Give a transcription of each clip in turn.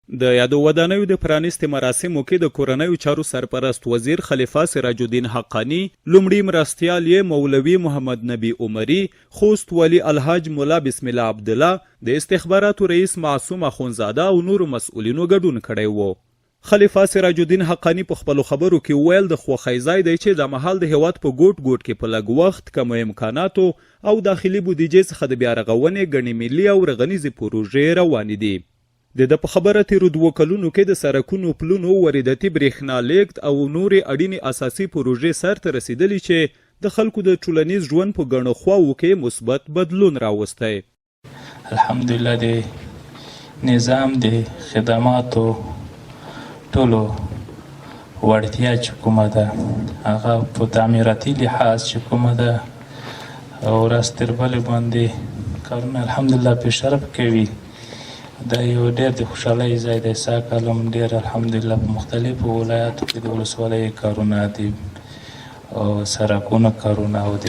د یادو ودانیو د پرانیستې مراسمو کې د کورنیو چارو سرپرست وزیر خلیفه سراج الدین حقانی، لومړي مرستیال یې مولوي محمد نبی عمري، خوست والي الحاج ملا بسم الله عبدالله، د استخباراتو رئیس معصوم اخونزاده او نورو مسؤلینو ګډون کړی و. خلیفه سراج الدین حقانی په خپلو خبرو کې وویل د خوښۍ ځای دی چې د مهال د هیواد په ګوټ ګوټ کې په لږ وخت، کمو امکاناتو او داخلي بودیجې څخه د بیا رغونې ګڼې ملي او رغنیزې پروژې روانې دي. د په خبره تیرو 2 کلونو کې د سړکونو، پلونو، وارداتي برېښنا لیږد او نورې اړینې اساسي پروژې سرته رسیدلي چې د خلکو د ټولنیز ژوند په ګڼو خواوو کې مثبت بدلون راوستی. الحمدلله د نظام د خدماتو ټولو وړتیا چې کومه ده هغه په تعمیراتي لحاظ چې کومه ده او ورځ تر بلې باندې کارونه الحمدلله پیشرفت کوي. دا یو ډېر د خوشحالۍ ځای دی. سږ کال هم ډېر الحمدلله په مختلفو ولایاتو کې د ولسوالیو کارونه دي او سړکونو کارونه او د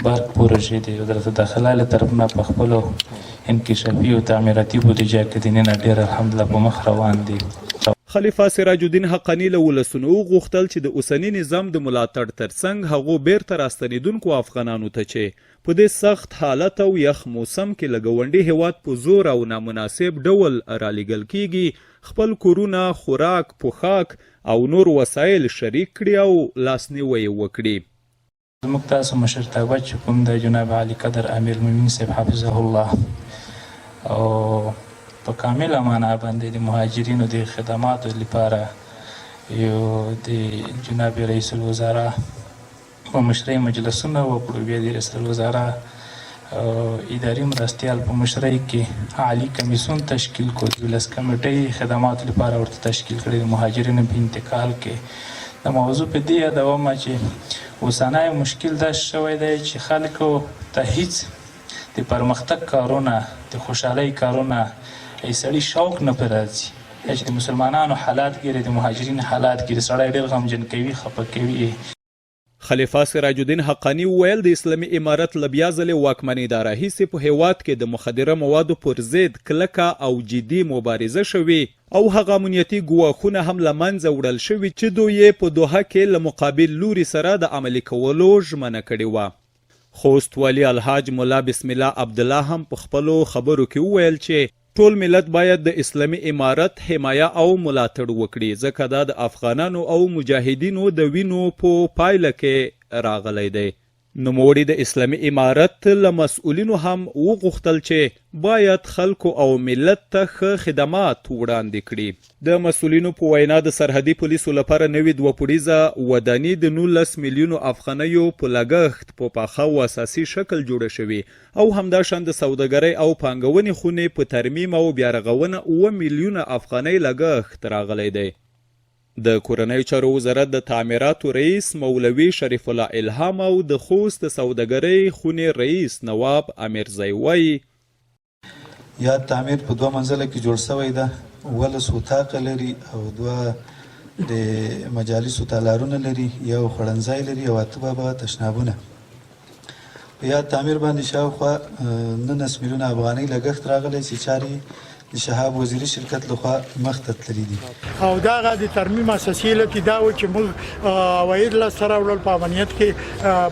برق پروژې د وزارت داخله له طرف نه په خپلو انکشافي او تعمیراتي بودیجه کې دننه ډېر الحمدلله په مخ روان دي. خلیفه سراج الدین حقانی له ولسونو وغوښتل چې د اوسني نظام د ملاتړ ترڅنګ هغو بیرته راستنېدونکو افغانانو ته چې په دې سخت حالت او یخ موسم کې له ګاونډي هیواد په زور او نامناسب ډول رالیږل کیږي خپل کورونه، خوراک، پوښاک او نور وسایل شریک کړي او لاسنیوی وکړي. زموږ تاسو مشرتابه چې کوم د جناب علي قدر امیر المؤمنین صاحب حفظه الله او په کامله معنا باندې د مهاجرینو د خدماتو لپاره یو د جناب رئیس الوزرا په مشرۍ مجلسونه وکړو. بیا د رئیس الوزرا اداري مرستیال په مشرۍ کې عالي کمیسیون تشکیل کړ. 12 کمیټې خدماتو لپاره ورته تشکیل کړي. د مهاجرینو په انتقال کې د موضوع په دې یادوم چې اوسنی مشکل دا شوی دی چې خلکو ته هیڅ د پرمختګ کارونه، د خوشحالۍ کارونه سړي شوق نه پرې راځي. چې د مسلمانانو حالات ګوري، د مهاجرینو حالات ګوري، سړی ډېر غمجن کوي، خفه کوي. خلیفه سراج الدین حقانی وویل د اسلامي امارت له بیا ځلې واکمنېدا راهیسې په هیواد کې د مخدره موادو پر ضد کلکه او جدي مبارزه شوې او هغه امنیتي ګواښونه هم له منځه وړل شوي چې دوی یې په دوحه کې له مقابل لوري سره د عملي کولو ژمنه کړې وه. خوست والي الحاج ملا بسم الله عبدالله هم په خپلو خبرو کې وویل چې ټول ملت باید د اسلامي امارت حمایه او ملاتړ وکړي ځکه دا د افغانانو او مجاهدینو د وینو په پایله کې راغلی دی. نوموړي د اسلامي امارت له مسؤلینو هم وغوښتل چې باید خلکو او ملت ته ښه خدمات وړاندې کړي. د مسؤلینو په وینا د سرحدي پولیسو لپاره نوې 2 پوړیزه وداني د 19 میلیونو افغانیو په لګښت په پاخه او اساسي شکل جوړه شوې او همداشان د سوداګرۍ او پانګونې خونې په ترمیم او بیا رغونه 9 میلیونه افغانۍ لګښت راغلی دی. د کورنیو چارو وزارت د تعمیراتو رئیس مولوي شریف الله الهام او د خوست سوداګرۍ خونې رئیس نواب امیرزی وایي یا تعمیر په 2 منزله کې جوړ شوی ده. 12 اتاقه لري او 2 د مجالسو تالارونه لري، یو خوړنځای لري او 8 تشنابونه. په یا تعمیر باندې شاوخوا 19 میلیونه افغانۍ لګښت راغلی چې چارې د شهاب وزیري شرکت لخوا مخته تللي دي. او دغه د ترمیم اساسي علت دا و چې موږ عواید لاسته راوړل په امنیت کې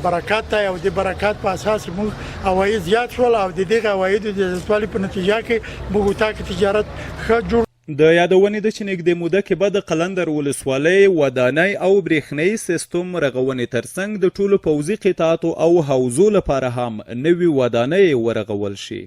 برکات دی او د برکات په اساس موږ عواید زیات شول او د دغه عوایدو د زیاتوالي په نتیجه کې موږ اتاق تجارت ښه جوړ. د یادونې ده چې نږدې موده کې به د قلندر ولسوالۍ ودانۍ او برېښنایي سیستم رغونې ترڅنګ د ټولو پوځي قطعاتو او حوزو لپاره هم نوې ودانۍ ورغول شي.